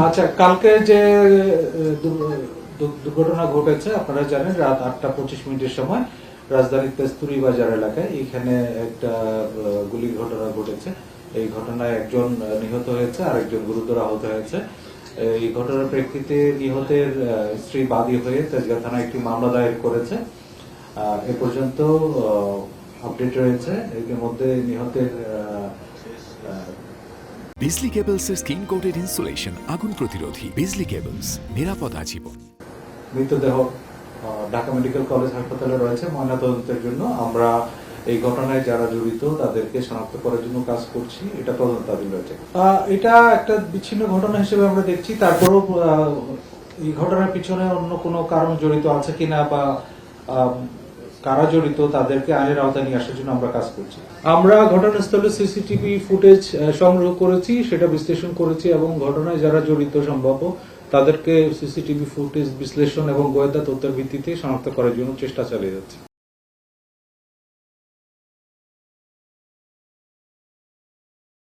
আচ্ছা, কালকে যে দুর্ঘটনা ঘটেছে আপনারা জানেন, রাত 8:25 সময় রাজধানীর তেস্তুরি বাজার এলাকায় এখানে একটা গুলির ঘটনা ঘটেছে। এই ঘটনায় একজন নিহত হয়েছে আর একজন গুরুতর আহত হয়েছে। এই ঘটনার প্রেক্ষিতে নিহতের স্ত্রী বাদী হয়ে তেজগাঁ থানায় একটি মামলা দায়ের করেছে। এ পর্যন্ত আপডেট রয়েছে। এর মধ্যে নিহতের বিজলি কেবলসের স্কিন কোটেড ইনসুলেশন আগুন প্রতিরোধী। বিজলি কেবলস, নিরাপদ আজীবন। মৃতদেহ ঢাকা মেডিকেল কলেজ হাসপাতালে রয়েছে ময়নাতদন্তের জন্য। আমরা এই ঘটনায় যারা জড়িত তাদেরকে শনাক্ত করার জন্য কাজ করছি। এটা তদন্তাধীন রয়েছে। এটা একটা বিচ্ছিন্ন ঘটনা হিসেবে আমরা দেখছি। তারপরও এই ঘটনার পিছনে অন্য কোনো কারণ জড়িত আছে কিনা বা কারা জড়িত তাদেরকে আইনের আওতায় নিয়ে আসার জন্য আমরা কাজ করছি। আমরা ঘটনাস্থলে সিসিটিভি ফুটেজ সংগ্রহ করেছি, সেটা বিশ্লেষণ করেছি এবং ঘটনায় যারা জড়িত সম্ভাব্য তাদেরকে সিসিটিভি ফুটেজ বিশ্লেষণ এবং গোয়েন্দা তথ্যের ভিত্তিতে শনাক্ত করার জন্য চেষ্টা চালিয়ে যাচ্ছে।